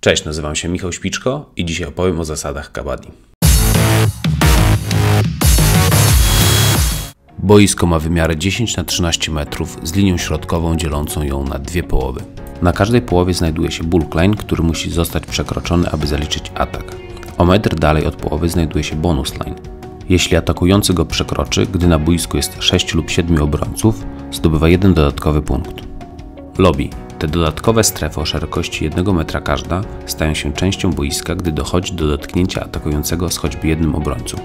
Cześć, nazywam się Michał Śpiczko i dzisiaj opowiem o zasadach kabaddi. Boisko ma wymiary 10×13 metrów z linią środkową dzielącą ją na dwie połowy. Na każdej połowie znajduje się bulk line, który musi zostać przekroczony, aby zaliczyć atak. O metr dalej od połowy znajduje się bonus line. Jeśli atakujący go przekroczy, gdy na boisku jest 6 lub 7 obrońców, zdobywa jeden dodatkowy punkt. Lobby. Te dodatkowe strefy o szerokości 1 metra każda stają się częścią boiska, gdy dochodzi do dotknięcia atakującego z choćby jednym obrońcą.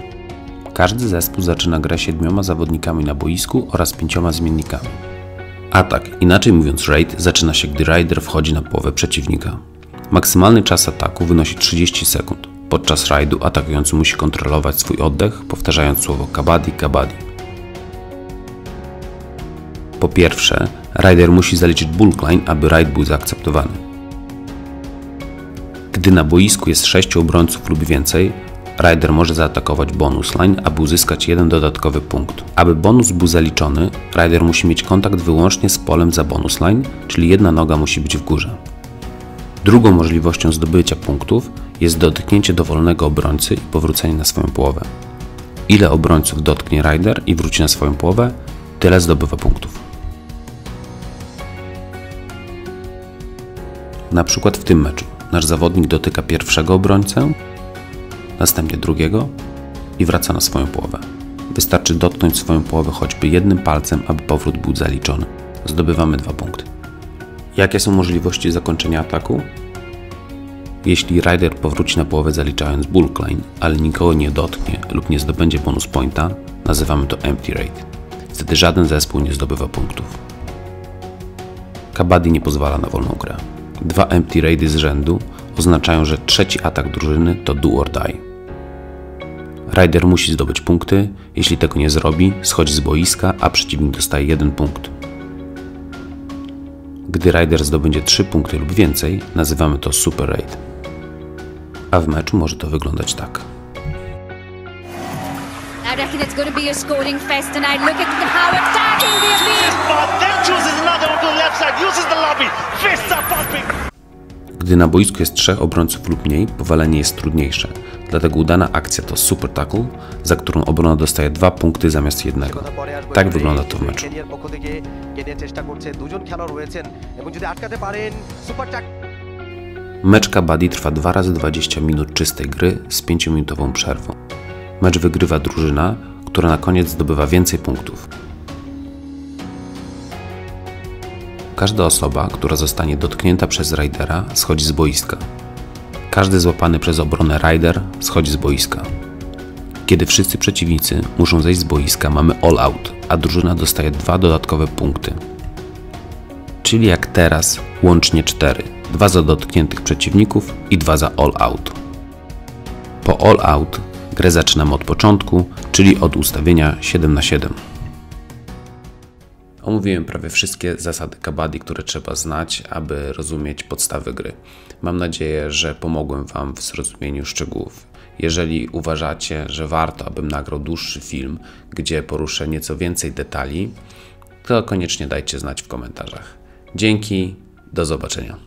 Każdy zespół zaczyna grę 7 zawodnikami na boisku oraz 5 zmiennikami. Atak, inaczej mówiąc raid, zaczyna się, gdy raider wchodzi na połowę przeciwnika. Maksymalny czas ataku wynosi 30 sekund. Podczas raidu atakujący musi kontrolować swój oddech, powtarzając słowo kabaddi, kabaddi. Po pierwsze, raider musi zaliczyć bulk line, aby raid był zaakceptowany. Gdy na boisku jest 6 obrońców lub więcej, raider może zaatakować bonus line, aby uzyskać jeden dodatkowy punkt. Aby bonus był zaliczony, raider musi mieć kontakt wyłącznie z polem za bonus line, czyli jedna noga musi być w górze. Drugą możliwością zdobycia punktów jest dotknięcie dowolnego obrońcy i powrócenie na swoją połowę. Ile obrońców dotknie raider i wróci na swoją połowę, tyle zdobywa punktów. Na przykład w tym meczu nasz zawodnik dotyka pierwszego obrońcę, następnie drugiego i wraca na swoją połowę. Wystarczy dotknąć swoją połowę choćby jednym palcem, aby powrót był zaliczony. Zdobywamy 2 punkty. Jakie są możliwości zakończenia ataku? Jeśli raider powróci na połowę zaliczając bulk line, ale nikogo nie dotknie lub nie zdobędzie bonus pointa, nazywamy to empty raid. Wtedy żaden zespół nie zdobywa punktów. Kabaddi nie pozwala na wolną grę. 2 empty raidy z rzędu oznaczają, że trzeci atak drużyny to do or die. Raider musi zdobyć punkty, jeśli tego nie zrobi, schodzi z boiska, a przeciwnik dostaje 1 punkt. Gdy raider zdobędzie 3 punkty lub więcej, nazywamy to super raid. A w meczu może to wyglądać tak. I reckon it's going to be a scoring fest tonight. Look at how attacking the appeal. Then chooses another on the left side, uses the lobby. Fists are pumping. Gdy na boisku jest 3 obrońców lub mniej, powalenie jest trudniejsze. Dlatego udana akcja to super tackle, za którą obrona dostaje 2 punkty zamiast 1. Tak wygląda to w meczu. Mecz kabaddi trwa 2 razy 20 minut czystej gry z 5-minutową przerwą. Mecz wygrywa drużyna, która na koniec zdobywa więcej punktów. Każda osoba, która zostanie dotknięta przez raidera, schodzi z boiska. Każdy złapany przez obronę raider schodzi z boiska. Kiedy wszyscy przeciwnicy muszą zejść z boiska, mamy all out, a drużyna dostaje 2 dodatkowe punkty. Czyli jak teraz, łącznie 4. 2 za dotkniętych przeciwników i 2 za all out. Po all out grę zaczynamy od początku, czyli od ustawienia 7×7. Omówiłem prawie wszystkie zasady kabaddi, które trzeba znać, aby rozumieć podstawy gry. Mam nadzieję, że pomogłem Wam w zrozumieniu szczegółów. Jeżeli uważacie, że warto, abym nagrał dłuższy film, gdzie poruszę nieco więcej detali, to koniecznie dajcie znać w komentarzach. Dzięki, do zobaczenia.